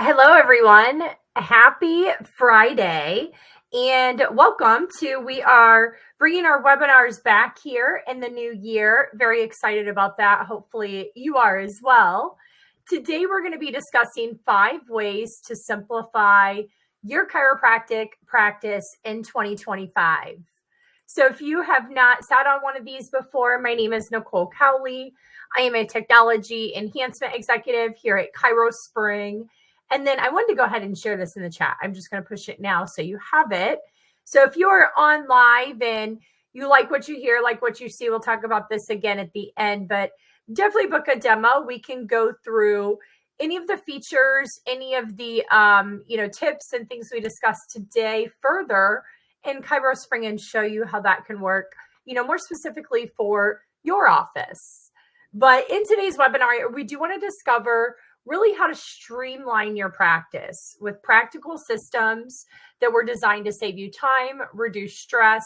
Hello, everyone. Happy Friday and welcome to, we are bringing our webinars back here in the new year. Very excited about that. Hopefully you are as well. Today, we're going to be discussing 5 ways to simplify your chiropractic practice in 2025. So if you have not sat on one of these before, my name is Nicole Cowley. I am a technology enhancement executive here at ChiroSpring. And then I wanted to go ahead and share this in the chat. I'm just going to push it now so you have it. So if you are on live and you like what you hear, like what you see, we'll talk about this again at the end, but definitely book a demo. We can go through any of the features, any of the tips and things we discussed today further in ChiroSpring and show you how that can work, more specifically for your office. But in today's webinar, we do want to discover really how to streamline your practice with practical systems that were designed to save you time, reduce stress,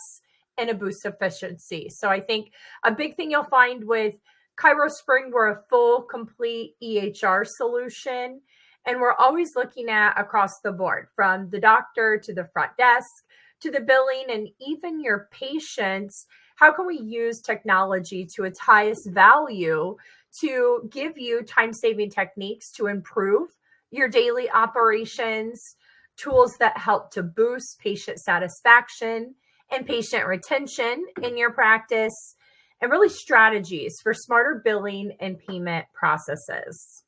and boost efficiency. So I think a big thing you'll find with ChiroSpring, we're a full, complete EHR solution, and we're always looking at across the board, from the doctor to the front desk, to the billing, and even your patients. How can we use technology to its highest value to give you time-saving techniques to improve your daily operations, tools that help to boost patient satisfaction and patient retention in your practice, and really strategies for smarter billing and payment processes.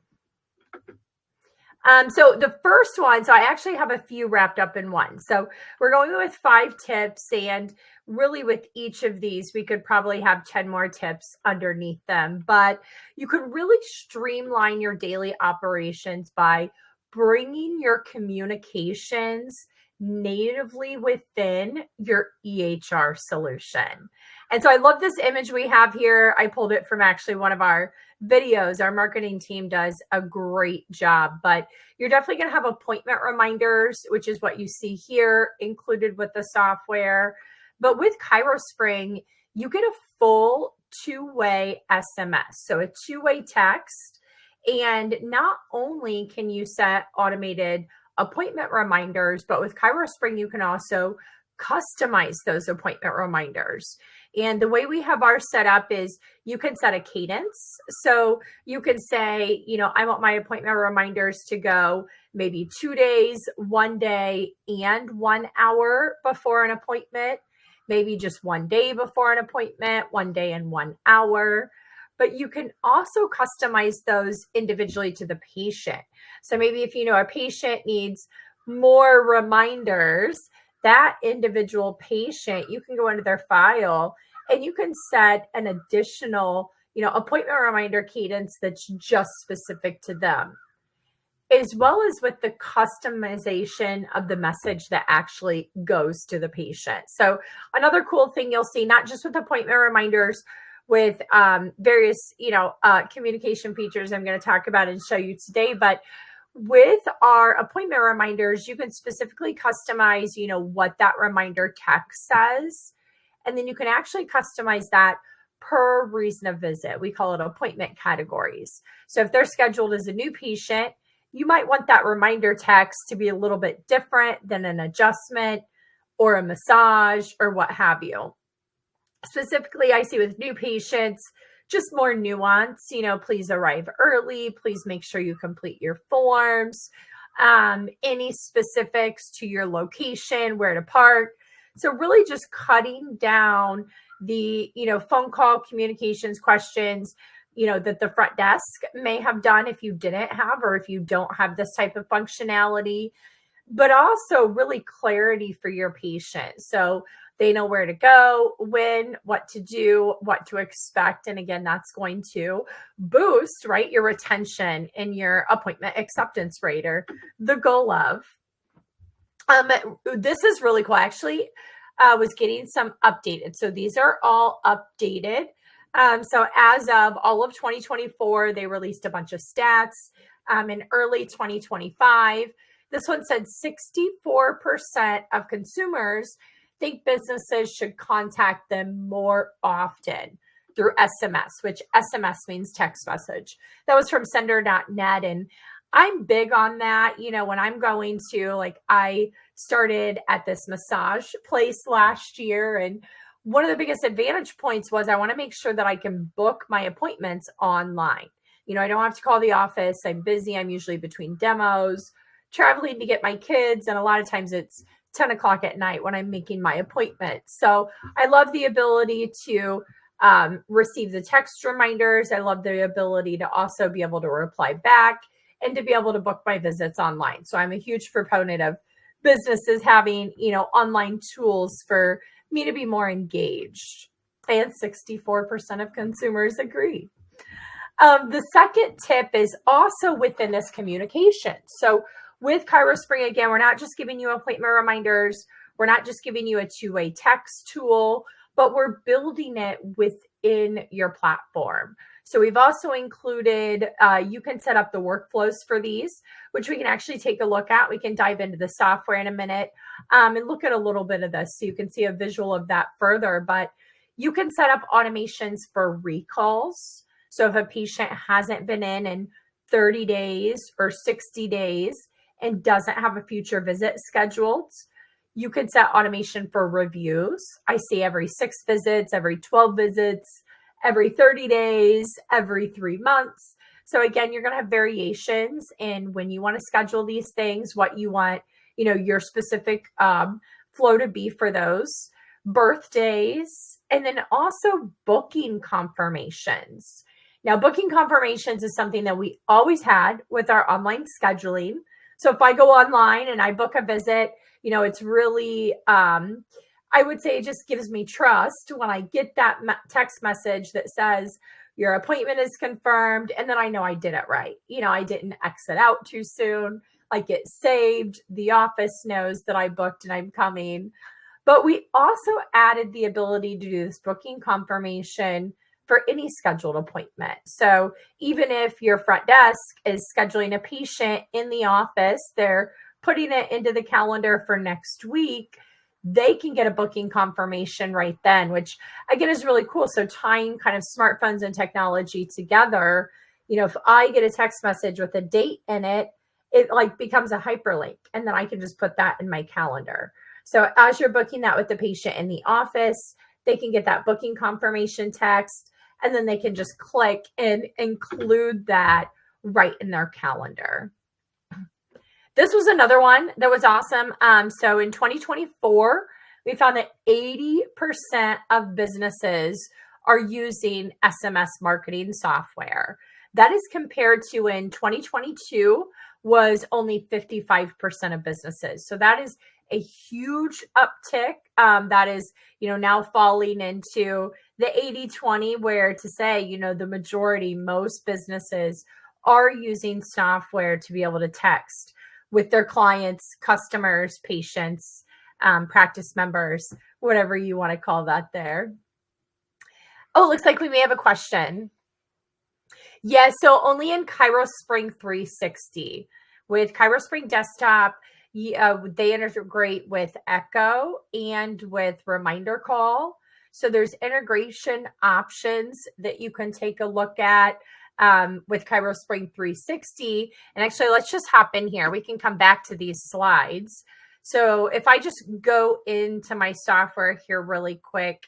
So the first one, so I actually have a few wrapped up in one. So we're going with 5 tips, and really with each of these, we could probably have 10 more tips underneath them, but you could really streamline your daily operations by bringing your communications natively within your EHR solution. And so I love this image we have here. I pulled it from actually one of our videos. Our marketing team does a great job, but you're definitely going to have appointment reminders, which is what you see here included with the software. But with ChiroSpring, you get a full 2-way SMS, so a 2-way text. And not only can you set automated appointment reminders, but with ChiroSpring, you can also customize those appointment reminders. And the way we have ours set up is you can set a cadence. So you can say, I want my appointment reminders to go maybe 2 days, 1 day, and 1 hour before an appointment, maybe just 1 day before an appointment, 1 day and 1 hour. But you can also customize those individually to the patient. So maybe if a patient needs more reminders, that individual patient, you can go into their file and you can set an additional, appointment reminder cadence that's just specific to them, as well as with the customization of the message that actually goes to the patient. So another cool thing you'll see, not just with appointment reminders, with various, communication features I'm going to talk about and show you today, but with our appointment reminders, you can specifically customize, what that reminder text says. And then you can actually customize that per reason of visit. We call it appointment categories. So if they're scheduled as a new patient, you might want that reminder text to be a little bit different than an adjustment or a massage or what have you. Specifically, I see with new patients, just more nuance, please arrive early. Please make sure you complete your forms. Any specifics to your location, where to park. So really just cutting down the, phone call communications questions, that the front desk may have done if you didn't have, or if you don't have this type of functionality, but also really clarity for your patient. So they know where to go, when, what to do, what to expect. And again, that's going to boost, right, your retention and your appointment acceptance rate, or the goal of. This is really cool. Actually, was getting some updated. So these are all updated. So as of all of 2024, they released a bunch of stats in early 2025. This one said 64% of consumers think businesses should contact them more often through SMS, which SMS means text message. That was from sender.net. And I'm big on that. When I'm going to, like, I started at this massage place last year, and one of the biggest advantage points was I want to make sure that I can book my appointments online. I don't have to call the office. I'm busy. I'm usually between demos, traveling to get my kids, and a lot of times it's 10 o'clock at night when I'm making my appointment. So I love the ability to receive the text reminders. I love the ability to also be able to reply back and to be able to book my visits online. So I'm a huge proponent of businesses having, online tools for me to be more engaged. And 64% of consumers agree. The second tip is also within this communication. So with ChiroSpring, again, we're not just giving you appointment reminders. We're not just giving you a two-way text tool, but we're building it within your platform. So we've also included, you can set up the workflows for these, which we can actually take a look at. We can dive into the software in a minute and look at a little bit of this so you can see a visual of that further. But you can set up automations for recalls. So if a patient hasn't been in 30 days or 60 days and doesn't have a future visit scheduled, you could set automation for reviews. I see every 6 visits, every 12 visits, every 30 days, every 3 months. So again, you're going to have variations in when you want to schedule these things, what you want, your specific flow to be for those birthdays, and then also booking confirmations. Now, booking confirmations is something that we always had with our online scheduling. So if I go online and I book a visit, it's really, I would say it just gives me trust when I get that text message that says your appointment is confirmed. And then I know I did it right. I didn't exit out too soon. I get saved. The office knows that I booked and I'm coming. But we also added the ability to do this booking confirmation for any scheduled appointment. So even if your front desk is scheduling a patient in the office, they're putting it into the calendar for next week, they can get a booking confirmation right then, which again is really cool. So tying kind of smartphones and technology together, if I get a text message with a date in it, it like becomes a hyperlink, and then I can just put that in my calendar. So as you're booking that with the patient in the office, they can get that booking confirmation text, and then they can just click and include that right in their calendar. This was another one that was awesome. So in 2024, we found that 80% of businesses are using SMS marketing software. That is compared to in 2022 was only 55% of businesses. So that is a huge uptick. That is, now falling into the 80-20, where to say, the majority, most businesses are using software to be able to text with their clients, customers, patients, practice members, whatever you want to call that there. Oh, it looks like we may have a question. Yeah, so only in ChiroSpring 360. With ChiroSpring Desktop, they integrate with Echo and with Reminder Call. So there's integration options that you can take a look at with ChiroSpring 360. And actually, let's just hop in here. We can come back to these slides. So if I just go into my software here really quick,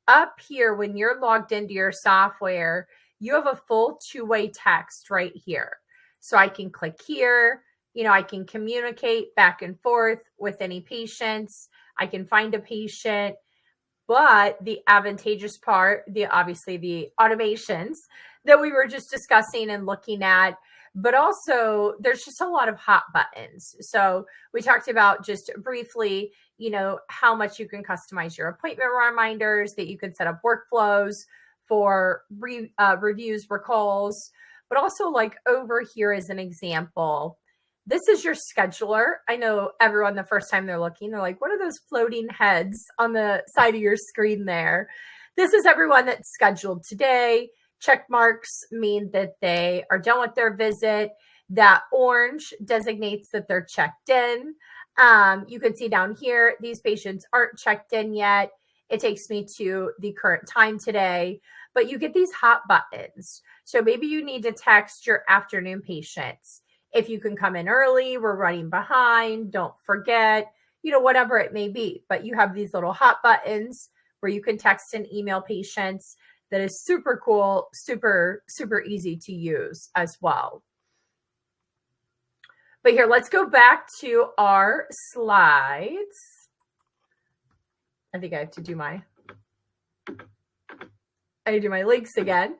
up here, when you're logged into your software, you have a full two-way text right here. So I can click here. I can communicate back and forth with any patients. I can find a patient. But the advantageous part, obviously the automations that we were just discussing and looking at, but also there's just a lot of hot buttons. So we talked about just briefly, how much you can customize your appointment reminders, that you can set up workflows for reviews, recalls, but also like over here as an example, this is your scheduler. I know everyone, the first time they're looking, they're like, what are those floating heads on the side of your screen there? This is everyone that's scheduled today. Check marks mean that they are done with their visit. That orange designates that they're checked in. You can see down here, these patients aren't checked in yet. It takes me to the current time today, but you get these hot buttons. So maybe you need to text your afternoon patients. If you can come in early, we're running behind, don't forget, whatever it may be. But you have these little hot buttons where you can text and email patients. That is super cool, super, super easy to use as well. But here, let's go back to our slides. I think I have to do my links again.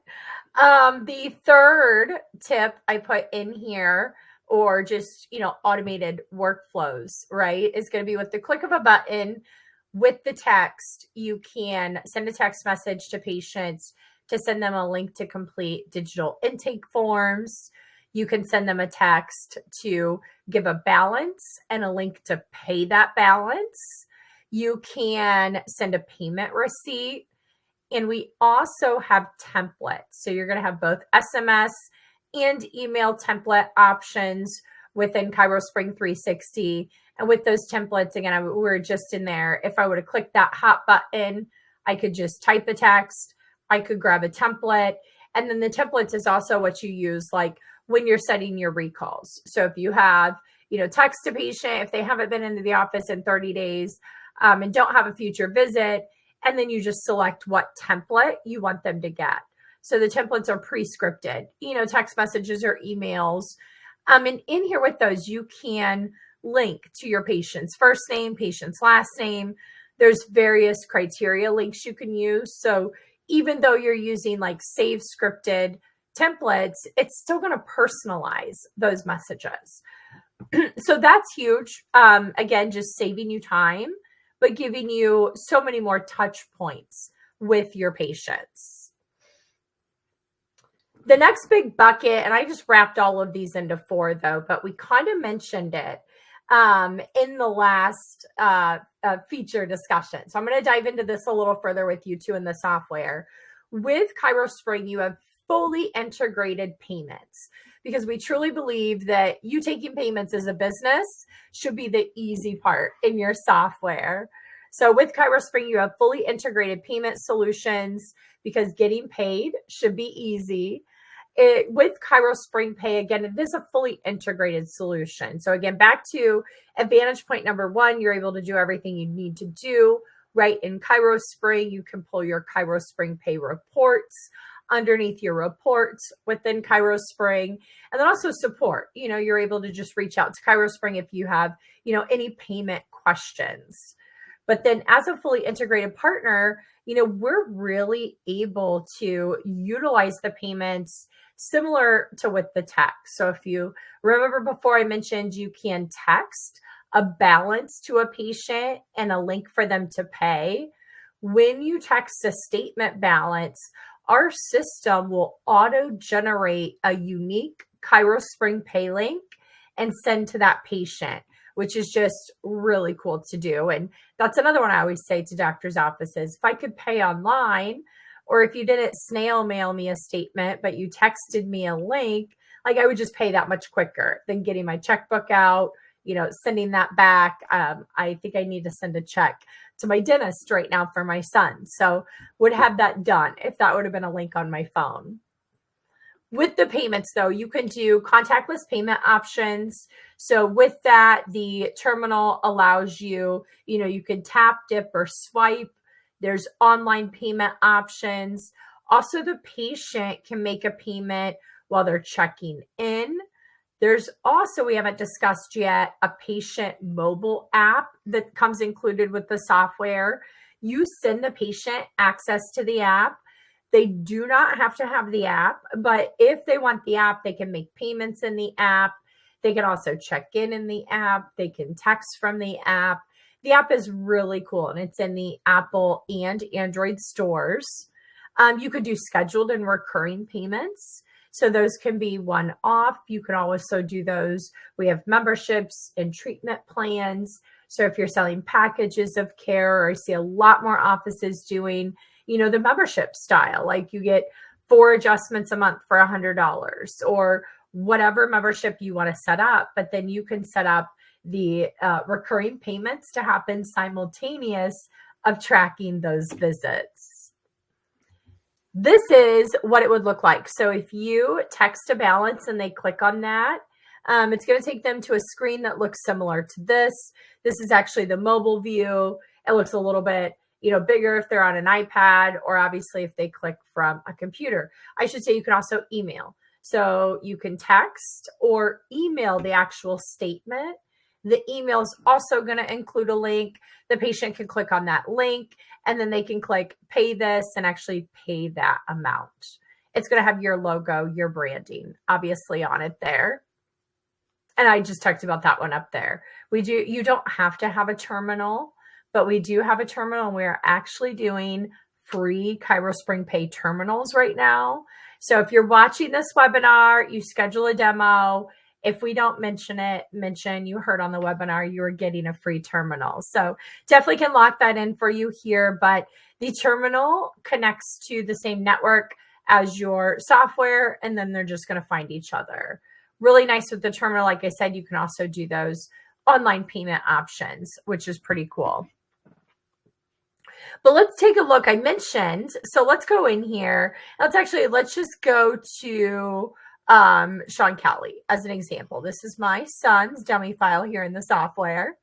The third tip I put in here, or just, automated workflows, right, is going to be with the click of a button with the text. You can send a text message to patients to send them a link to complete digital intake forms. You can send them a text to give a balance and a link to pay that balance. You can send a payment receipt. And we also have templates. So you're going to have both SMS and email template options within ChiroSpring 360. And with those templates, again, we were just in there. If I would have clicked that hot button, I could just type the text. I could grab a template. And then the templates is also what you use like when you're setting your recalls. So if you have, text a patient, if they haven't been into the office in 30 days and don't have a future visit, and then you just select what template you want them to get. So the templates are pre-scripted, text messages or emails. And in here with those, you can link to your patient's first name, patient's last name. There's various criteria links you can use. So even though you're using like save scripted templates, it's still going to personalize those messages. So that's huge. Again, just saving you time, but giving you so many more touch points with your patients. The next big bucket, and I just wrapped all of these into 4 though, but we kind of mentioned it in the last feature discussion. So I'm going to dive into this a little further with you too in the software. With ChiroSpring, you have fully integrated payments, because we truly believe that you taking payments as a business should be the easy part in your software. So with ChiroSpring, you have fully integrated payment solutions, because getting paid should be easy. With ChiroSpring Pay, again, it is a fully integrated solution. So again, back to advantage point number 1, you're able to do everything you need to do right in ChiroSpring. You can pull your ChiroSpring Pay reports underneath your reports within ChiroSpring, and then also support. You're able to just reach out to ChiroSpring if you have, any payment questions. But then as a fully integrated partner, we're really able to utilize the payments similar to with the text. So if you remember before, I mentioned you can text a balance to a patient and a link for them to pay. When you text a statement balance, our system will auto-generate a unique ChiroSpring Pay link and send to that patient, which is just really cool to do. And that's another one I always say to doctors' offices. If I could pay online, or if you didn't snail mail me a statement, but you texted me a link, like I would just pay that much quicker than getting my checkbook out, sending that back. I think I need to send a check to my dentist right now for my son. So would have that done if that would have been a link on my phone. With the payments though, you can do contactless payment options. So with that, the terminal allows you, you can tap, dip, or swipe. There's online payment options. Also, the patient can make a payment while they're checking in. There's also, we haven't discussed yet, a patient mobile app that comes included with the software. You send the patient access to the app. They do not have to have the app, but if they want the app, they can make payments in the app. They can also check in the app. They can text from the app. The app is really cool, and it's in the Apple and Android stores. You could do scheduled and recurring payments. So those can be one-off. You can also do those. We have memberships and treatment plans. So if you're selling packages of care, or I see a lot more offices doing, the membership style, like you get 4 adjustments a month for $100, or whatever membership you want to set up. But then you can set up the recurring payments to happen simultaneous of tracking those visits. This is what it would look like. So if you text a balance and they click on that, It's going to take them to a screen that looks similar to this. This is actually the mobile view. It looks a little bit, bigger if they're on an iPad, or obviously if they click from a computer. I should say you can also email. So you can text or email the actual statement. The email is also going to include a link. The patient can click on that link, and then they can click pay this and actually pay that amount. It's going to have your logo, your branding, obviously on it there. And I just talked about that one up there. You don't have to have a terminal, but we do have a terminal, and we're actually doing free ChiroSpring Pay terminals right now. So if you're watching this webinar, you schedule a demo. If we don't mention you heard on the webinar, you're getting a free terminal. So definitely can lock that in for you here, but the terminal connects to the same network as your software, and then they're just going to find each other. Really nice with the terminal. Like I said, you can also do those online payment options, which is pretty cool. But let's take a look. I mentioned, so let's go in here. Let's just go to Sean Kelly as an example. This is my son's dummy file here in the software.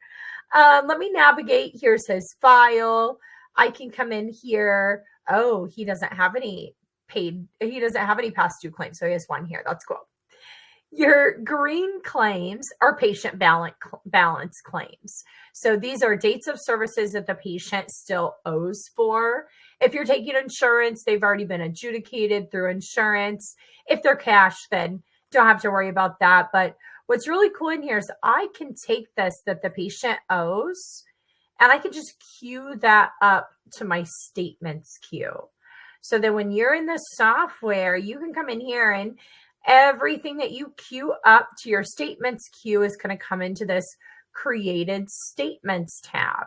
Let me navigate. Here's his file. I can come in here. Oh, he doesn't have any past due claims. So he has one here. That's cool. Your green claims are patient balance claims. So these are dates of services that the patient still owes for. If you're taking insurance, they've already been adjudicated through insurance. If they're cash, then don't have to worry about that. But what's really cool in here is I can take this that the patient owes, and I can just queue that up to my statements queue. So that when you're in the software, you can come in here, and everything that you queue up to your statements queue is going to come into this created statements tab.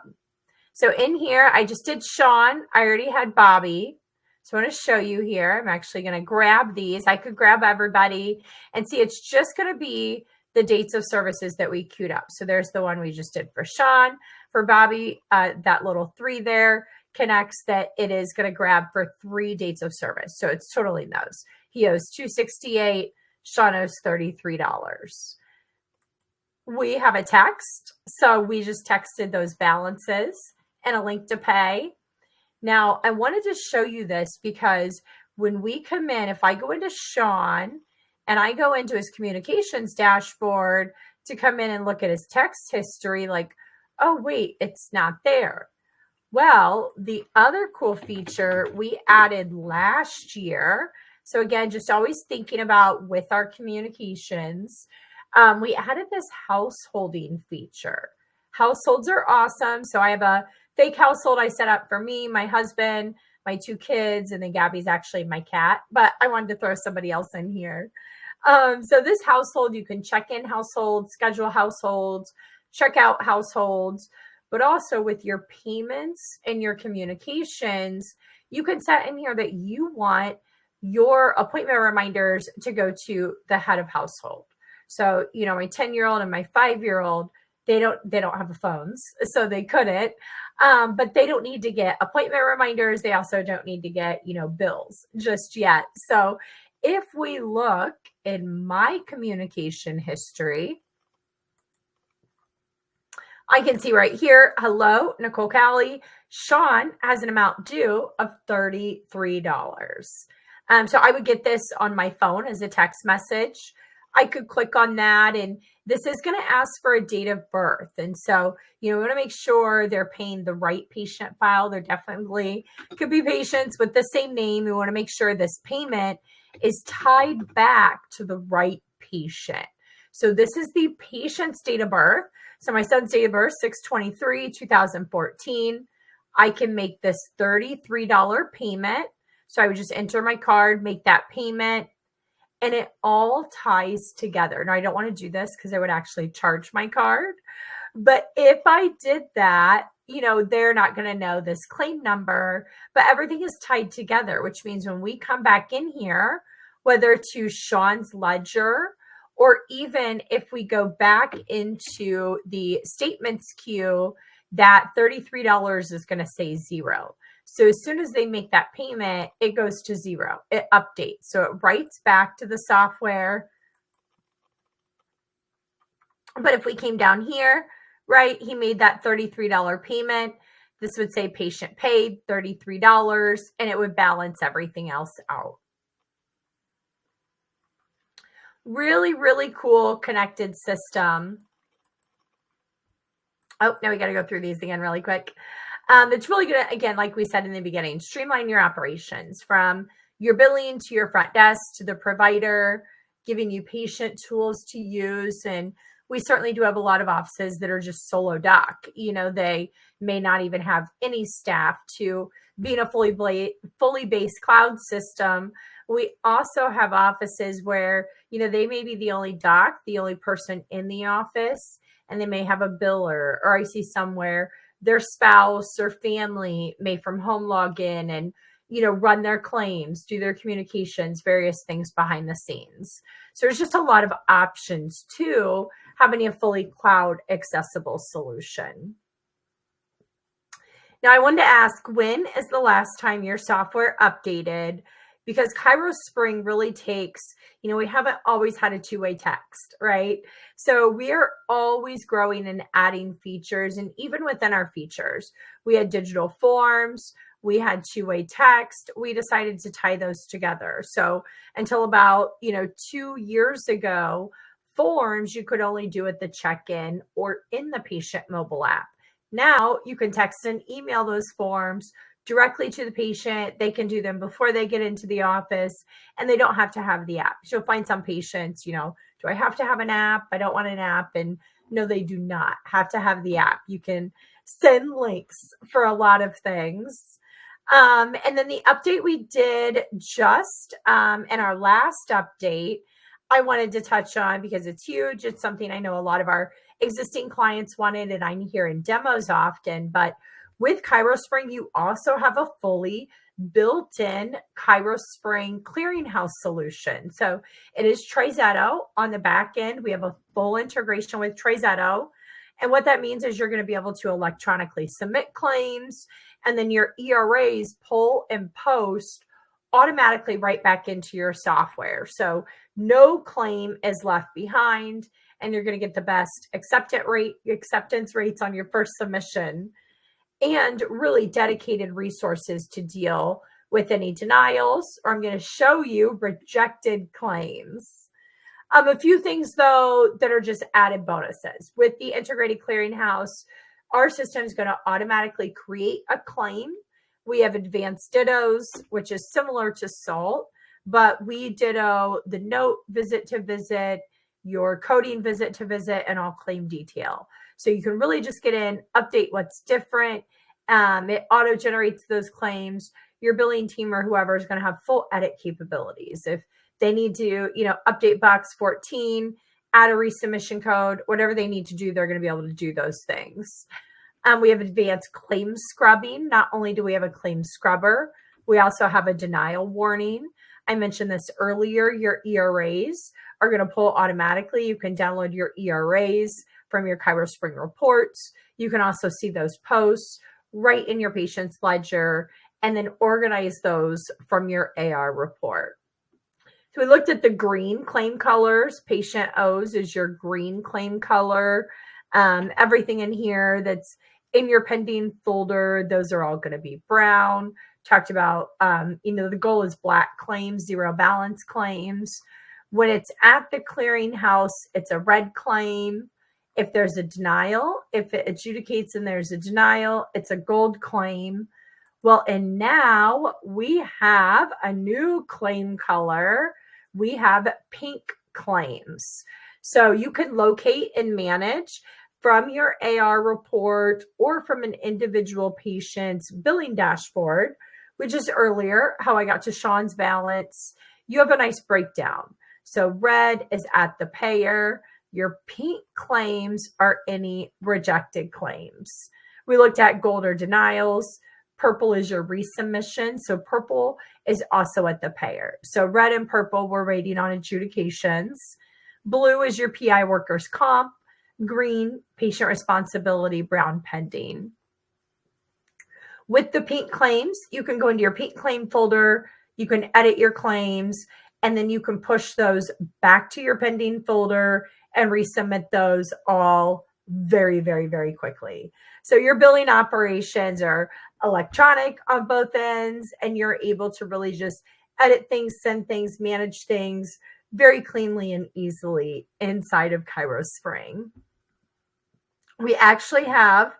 So in here, I just did Sean. I already had Bobby. So I want to show you here. I'm actually going to grab these. I could grab everybody and see it's just going to be the dates of services that we queued up. So there's the one we just did for Sean. For Bobby, that little 3 there connects that it is going to grab for 3 dates of service. So it's totaling those. He owes $268. Sean owes $33. We have a text. So we just texted those balances and a link to pay. Now, I wanted to show you this because when we come in, if I go into Sean and I go into his communications dashboard to come in and look at his text history, like, oh, wait, it's not there. Well, the other cool feature we added last year. So again, just always thinking about with our communications, we added this householding feature. Households are awesome. So I have a fake household I set up for me, my husband, my 2 kids, and then Gabby's actually my cat, but I wanted to throw somebody else in here. So this household, you can check in households, schedule households, check out households, but also with your payments and your communications, you can set in here that you want your appointment reminders to go to the head of household. So, my 10-year-old and my 5-year-old, they don't have the phones, so they couldn't, but they don't need to get appointment reminders. They also don't need to get, bills just yet. So if we look in my communication history, I can see right here, hello, Nicole Cowley. Sean has an amount due of $33. So I would get this on my phone as a text message. I could click on that, and this is going to ask for a date of birth. And so, we want to make sure they're paying the right patient file. There definitely could be patients with the same name. We want to make sure this payment is tied back to the right patient. So this is the patient's date of birth. So my son's date of birth, 6/23/2014. I can make this $33 payment. So I would just enter my card, make that payment, and it all ties together. Now, I don't want to do this because I would actually charge my card. But if I did that, they're not going to know this claim number, but everything is tied together, which means when we come back in here, whether to Sean's ledger, or even if we go back into the statements queue, that $33 is going to say 0. So as soon as they make that payment, it goes to 0. It updates. So it writes back to the software. But if we came down here, right, he made that $33 payment. This would say patient paid $33, and it would balance everything else out. Really, really cool connected system. Oh, now we got to go through these again really quick. It's really good, again, like we said in the beginning, streamline your operations from your billing to your front desk to the provider, giving you patient tools to use. And we certainly do have a lot of offices that are just solo doc. They may not even have any staff. To being a fully based cloud system, we also have offices where, they may be the only doc, the only person in the office, and they may have a biller, or I see somewhere their spouse or family may from home log in and, run their claims, do their communications, various things behind the scenes. So there's just a lot of options to having a fully cloud accessible solution. Now, I wanted to ask, when is the last time your software updated? Because ChiroSpring really takes, we haven't always had a two-way text, right? So we are always growing and adding features. And even within our features, we had digital forms, we had two-way text. We decided to tie those together. So until about, 2 years ago, forms you could only do at the check-in or in the patient mobile app. Now you can text and email those forms directly to the patient. They can do them before they get into the office, and they don't have to have the app. You'll find some patients, do I have to have an app? I don't want an app. And no, they do not have to have the app. You can send links for a lot of things. And then the update we did just in our last update, I wanted to touch on because it's huge. It's something I know a lot of our existing clients wanted, and I'm hearing demos often. But with ChiroSpring, you also have a fully built-in ChiroSpring clearinghouse solution. So it is TriZetto on the back end. We have a full integration with TriZetto. And what that means is you're going to be able to electronically submit claims, and then your ERAs pull and post automatically right back into your software. So no claim is left behind, and you're going to get the best acceptance rates on your first submission, and really dedicated resources to deal with any denials, or I'm going to show you rejected claims. A few things, though, that are just added bonuses. With the integrated clearinghouse, our system is going to automatically create a claim. We have advanced dittos, which is similar to SALT, but we ditto the note visit to visit, your coding visit to visit, and all claim detail. So you can really just get in, update what's different. It auto generates those claims. Your billing team or whoever is going to have full edit capabilities. If they need to, update box 14, add a resubmission code, whatever they need to do, they're going to be able to do those things. We have advanced claim scrubbing. Not only do we have a claim scrubber, we also have a denial warning. I mentioned this earlier. Your ERAs are going to pull automatically. You can download your ERAs from your ChiroSpring reports. You can also see those posts right in your patient's ledger, and then organize those from your AR report. So we looked at the green claim colors. Patient O's is your green claim color. Everything in here that's in your pending folder, those are all going to be brown. Talked about, the goal is black claims, zero balance claims. When it's at the clearinghouse, it's a red claim. If there's a denial, if it adjudicates and there's a denial, it's a gold claim. Well, and now we have a new claim color. We have pink claims. So you can locate and manage from your AR report or from an individual patient's billing dashboard, which is earlier how I got to Sean's balance. You have a nice breakdown. So red is at the payer. Your pink claims are any rejected claims. We looked at gold or denials. Purple is your resubmission. So purple is also at the payer. So red and purple, we're rating on adjudications. Blue is your PI workers' comp. Green, patient responsibility, brown, pending. With the pink claims, you can go into your pink claim folder. You can edit your claims, and then you can push those back to your pending folder and resubmit those all very, very, very quickly. So your billing operations are electronic on both ends, and you're able to really just edit things, send things, manage things very cleanly and easily inside of ChiroSpring. We actually have,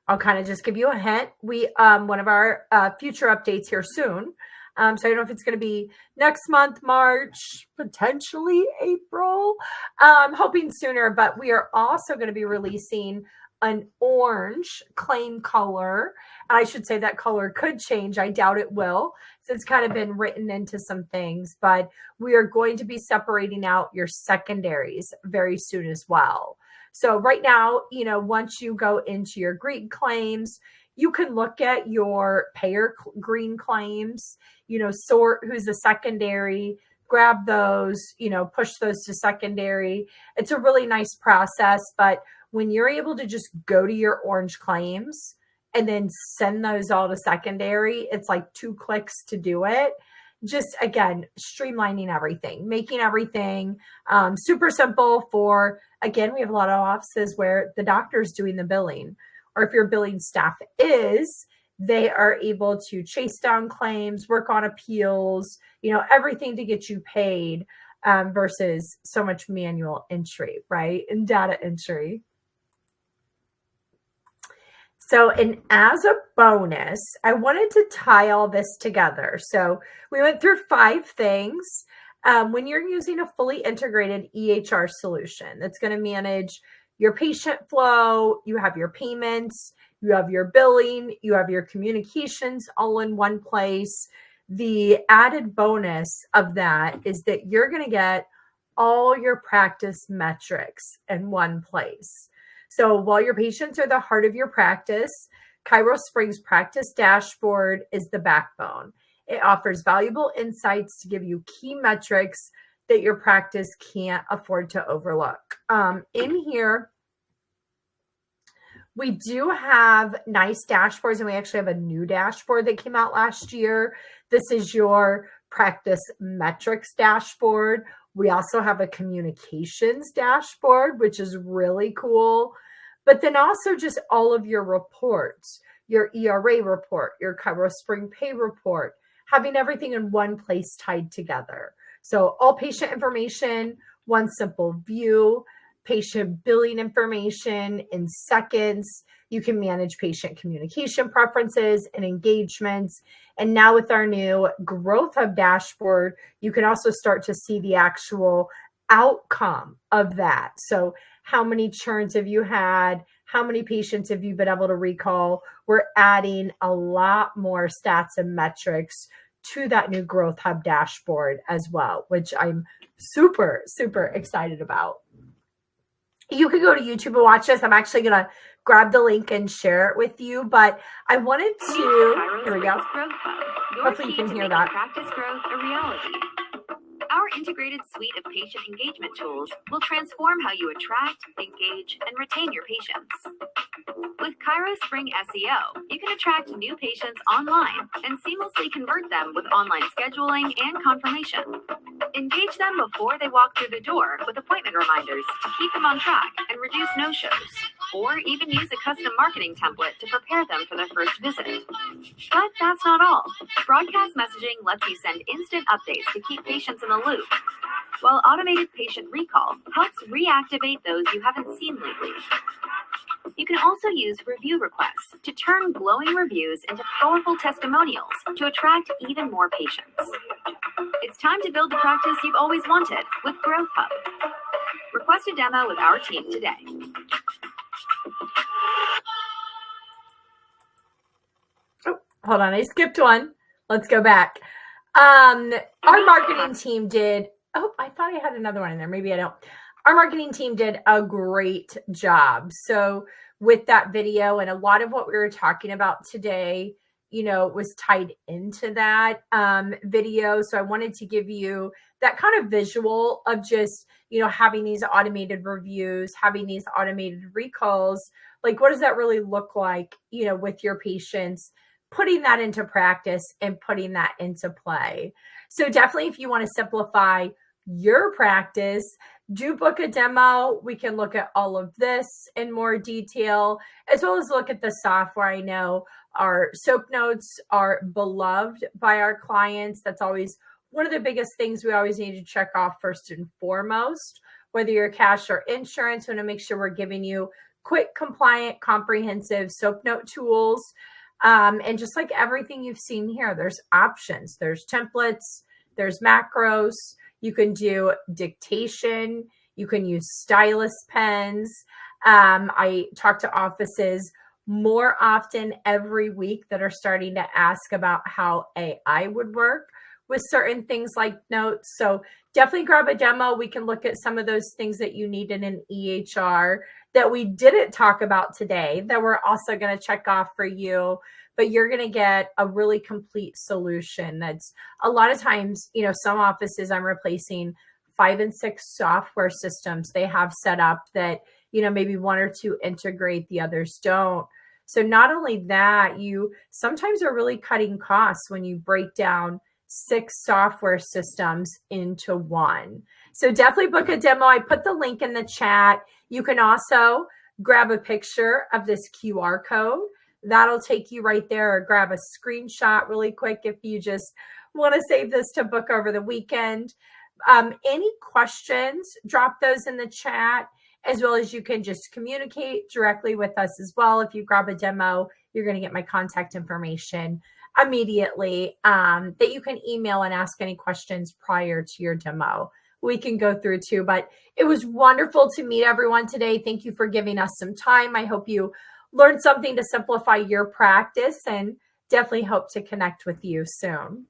I'll kind of just give you a hint. We one of our future updates here soon. So I don't know if it's going to be next month, March, potentially April. Hoping sooner, but we are also going to be releasing an orange claim color. And I should say that color could change. I doubt it will. So it's kind of been written into some things, but we are going to be separating out your secondaries very soon as well. So right now, once you go into your green claims, you can look at your payer green claims, sort who's a secondary, grab those, push those to secondary. It's a really nice process, but when you're able to just go to your orange claims and then send those all to secondary, it's like 2 clicks to do it. Just, again, streamlining everything, making everything super simple for, again, we have a lot of offices where the doctor's doing the billing, or if your billing staff is, they are able to chase down claims, work on appeals, everything to get you paid versus so much manual entry, right? And data entry. So, and as a bonus, I wanted to tie all this together. So we went through 5 things. When you're using a fully integrated EHR solution that's going to manage your patient flow, you have your payments, you have your billing, you have your communications all in one place. The added bonus of that is that you're going to get all your practice metrics in one place. So while your patients are the heart of your practice, ChiroSpring's practice dashboard is the backbone. It offers valuable insights to give you key metrics that your practice can't afford to overlook. In here, we do have nice dashboards, and we actually have a new dashboard that came out last year. This is your practice metrics dashboard. We also have a communications dashboard, which is really cool. But then also just all of your reports, your ERA report, your ChiroSpring pay report, having everything in one place tied together. So all patient information, one simple view, patient billing information in seconds. You can manage patient communication preferences and engagements. And now with our new Growth Hub dashboard, you can also start to see the actual outcome of that. So how many churns have you had? How many patients have you been able to recall? We're adding a lot more stats and metrics to that new Growth Hub dashboard as well, which I'm super, super excited about. You can go to YouTube and watch this. I'm actually going to grab the link and share it with you, but I wanted to, here we go. Hopefully you can hear that. Practice growth a reality. Our integrated suite of patient engagement tools will transform how you attract, engage, and retain your patients. With ChiroSpring SEO, you can attract new patients online and seamlessly convert them with online scheduling and confirmation. Engage them before they walk through the door with appointment reminders to keep them on track and reduce no-shows, or even use a custom marketing template to prepare them for their first visit. But that's not all. Broadcast messaging lets you send instant updates to keep patients in the loop, while automated patient recall helps reactivate those you haven't seen lately. You can also use review requests to turn glowing reviews into powerful testimonials to attract even more patients. It's time to build the practice you've always wanted with Growth Hub. Request a demo with our team today. Oh, hold on, I skipped one. Let's go back. Our marketing team did, I thought I had another one in there. Maybe I don't. Our marketing team did a great job. So with that video and a lot of what we were talking about today, was tied into that video. So I wanted to give you that kind of visual of just, having these automated reviews, having these automated recalls. Like, what does that really look like, with your patients? Putting that into practice and putting that into play. So definitely, if you want to simplify your practice, do book a demo. We can look at all of this in more detail, as well as look at the software. I know our soap notes are beloved by our clients. That's always one of the biggest things we always need to check off first and foremost. Whether you're cash or insurance, we want to make sure we're giving you quick, compliant, comprehensive soap note tools. And just like everything you've seen here, there's options, there's templates, there's macros. You can do dictation. You can use stylus pens. I talk to offices more often every week that are starting to ask about how AI would work with certain things like notes. So definitely grab a demo. We can look at some of those things that you need in an EHR that we didn't talk about today that we're also going to check off for you. But you're going to get a really complete solution. That's a lot of times, some offices I'm replacing 5 and 6 software systems they have set up that, maybe 1 or 2 integrate, the others don't. So not only that, you sometimes are really cutting costs when you break down 6 software systems into one. So definitely book a demo. I put the link in the chat. You can also grab a picture of this QR code. That'll take you right there, or grab a screenshot really quick if you just want to save this to book over the weekend. Any questions, drop those in the chat, as well as you can just communicate directly with us as well. If you grab a demo, you're going to get my contact information immediately that you can email and ask any questions prior to your demo. We can go through too, but it was wonderful to meet everyone today. Thank you for giving us some time. I hope you learned something to simplify your practice, and definitely hope to connect with you soon.